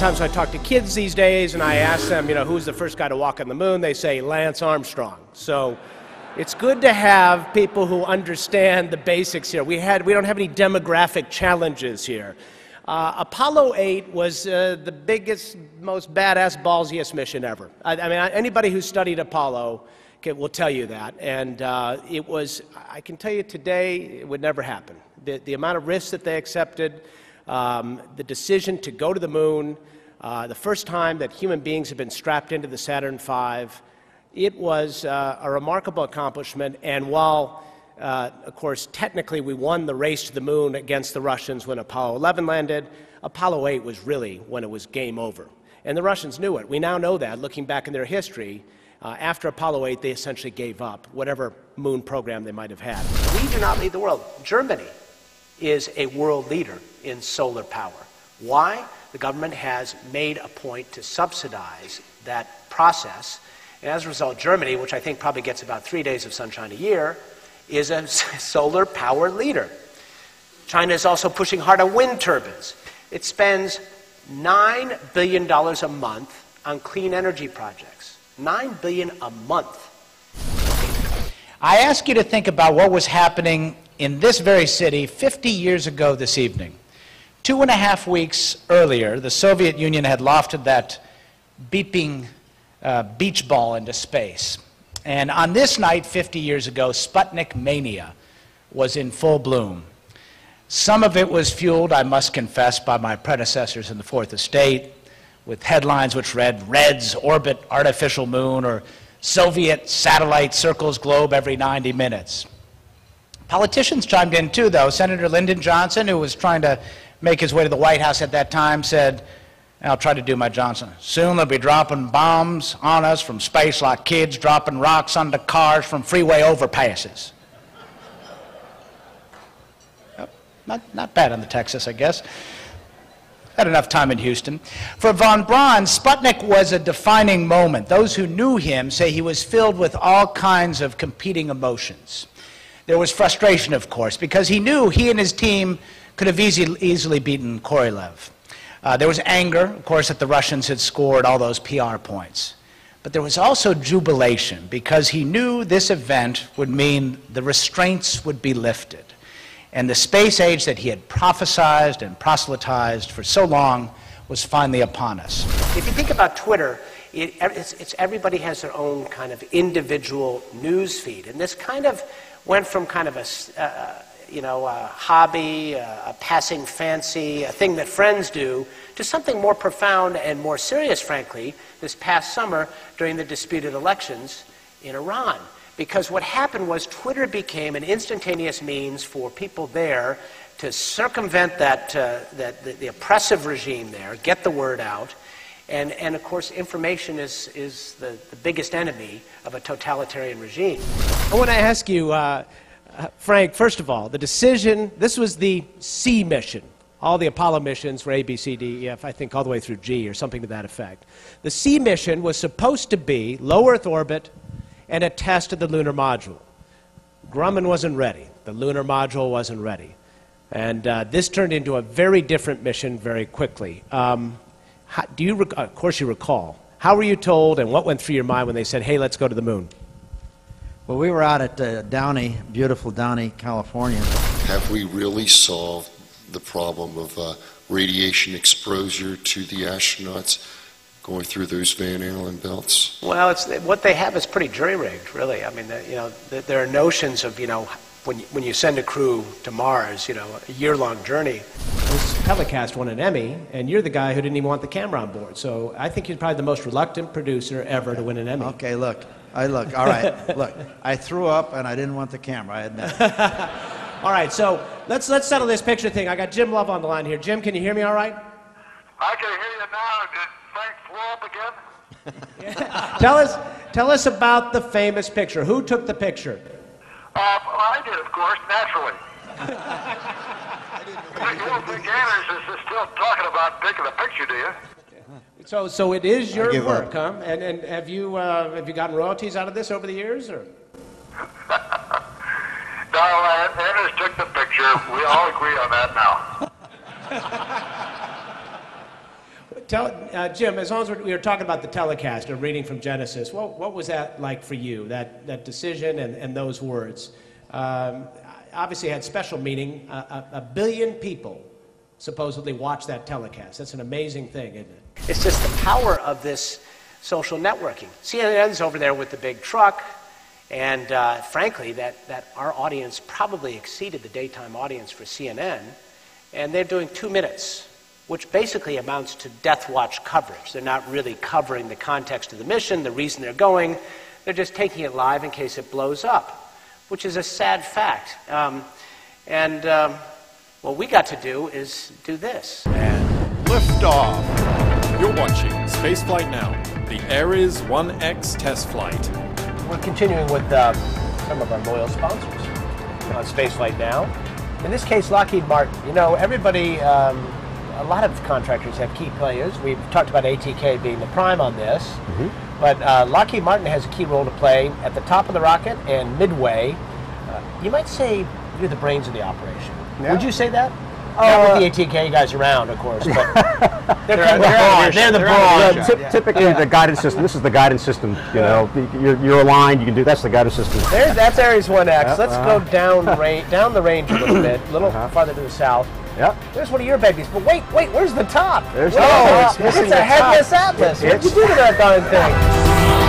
times when I talk to kids these days and I ask them, who's the first guy to walk on the moon, they say Lance Armstrong. So it's good to have people who understand the basics here. We don't have any demographic challenges here. Apollo 8 was the biggest, most badass, ballsiest mission ever. I mean, anybody who studied Apollo will tell you that. And it was, I can tell you today, it would never happen. The amount of risks that they accepted, the decision to go to the moon, the first time that human beings have been strapped into the Saturn V, it was a remarkable accomplishment. And while, of course, technically we won the race to the moon against the Russians when Apollo 11 landed, Apollo 8 was really when it was game over. And the Russians knew it. We now know that, looking back in their history. After Apollo 8, they essentially gave up whatever moon program they might have had. We do not lead the world. Germany is a world leader in solar power. Why? The government has made a point to subsidize that process. And as a result, Germany, which I think probably gets about 3 days of sunshine a year, is a solar power leader. China is also pushing hard on wind turbines. It spends $9 billion a month on clean energy projects. $9 billion a month. I ask you to think about what was happening in this very city 50 years ago this evening. 2.5 weeks earlier, the Soviet Union had lofted that beeping beach ball into space. And on this night, 50 years ago, Sputnik mania was in full bloom. Some of it was fueled, I must confess, by my predecessors in the Fourth Estate, with headlines which read, Reds orbit artificial moon, or Soviet satellite circles globe every 90 minutes. Politicians chimed in too, though. Senator Lyndon Johnson, who was trying to make his way to the White House at that time, said, and I'll try to do my Johnson, soon they'll be dropping bombs on us from space like kids dropping rocks onto cars from freeway overpasses. Not bad on the Texas, I guess. Had enough time in Houston. For von Braun, Sputnik was a defining moment. Those who knew him say he was filled with all kinds of competing emotions. There was frustration, of course, because he knew he and his team could have easily beaten Korolev. There was anger, of course, that the Russians had scored all those PR points. But there was also jubilation, because he knew this event would mean the restraints would be lifted. And the space age that he had prophesized and proselytized for so long was finally upon us. If you think about Twitter, it's everybody has their own kind of individual news feed. And this kind of went from kind of a hobby, a passing fancy, a thing that friends do, to something more profound and more serious, frankly, this past summer during the disputed elections in Iran. Because what happened was Twitter became an instantaneous means for people there to circumvent the oppressive regime there, get the word out, and of course information is the biggest enemy of a totalitarian regime. I want to ask you, Frank, first of all, the decision, this was the C mission. All the Apollo missions were A, B, C, D, E, F, I think all the way through G or something to that effect. The C mission was supposed to be low Earth orbit and a test of the lunar module. Grumman wasn't ready. The lunar module wasn't ready. And this turned into a very different mission very quickly. Of course you recall. How were you told and what went through your mind when they said, hey, let's go to the moon? Well, we were out at Downey, beautiful Downey, California. Have we really solved the problem of radiation exposure to the astronauts going through those Van Allen belts? Well, what they have is pretty jury-rigged, really. I mean, there are notions of, when you send a crew to Mars, a year-long journey. This telecast won an Emmy, and you're the guy who didn't even want the camera on board. So I think you're probably the most reluctant producer ever to win an Emmy. Okay, look, all right, look, I threw up and I didn't want the camera, I admit it. All right, so let's settle this picture thing. I got Jim Love on the line here. Jim, can you hear me all right? I can hear you now. Did Frank throw up again? Tell us about the famous picture. Who took the picture? Well, I did, of course, naturally. You don't think Anders is still talking about taking a picture, do you? So it is your work, huh? And have you gotten royalties out of this over the years, or? No, Anders took the picture. We all agree on that now. Jim, as long as we were talking about the telecast or reading from Genesis, what was that like for you, that decision and those words? Obviously it had special meaning. A billion people supposedly watched that telecast. That's an amazing thing, isn't it? It's just the power of this social networking. CNN's over there with the big truck, and frankly, that our audience probably exceeded the daytime audience for CNN, and they're doing 2 minutes, which basically amounts to death watch coverage. They're not really covering the context of the mission, the reason they're going. They're just taking it live in case it blows up, which is a sad fact. What we got to do is do this. And liftoff. You're watching Spaceflight Now, the Ares 1X test flight. We're continuing with some of our loyal sponsors on Spaceflight Now. In this case, Lockheed Martin. You know, everybody, a lot of contractors have key players. We've talked about ATK being the prime on this, but Lockheed Martin has a key role to play at the top of the rocket and midway. You might say you're the brains of the operation. Yeah. Would you say that? Not with the ATK guys around, of course, but they're the brawn. Typically, the guidance system. This is the guidance system. You know, you're aligned. You can do. That's the guidance system. That's Ares 1X. Let's go down the range a little bit, a little farther to the south. Yep. There's one of your babies. But wait, where's the top? There's it's a headless Atlas. What did you do to that darn thing?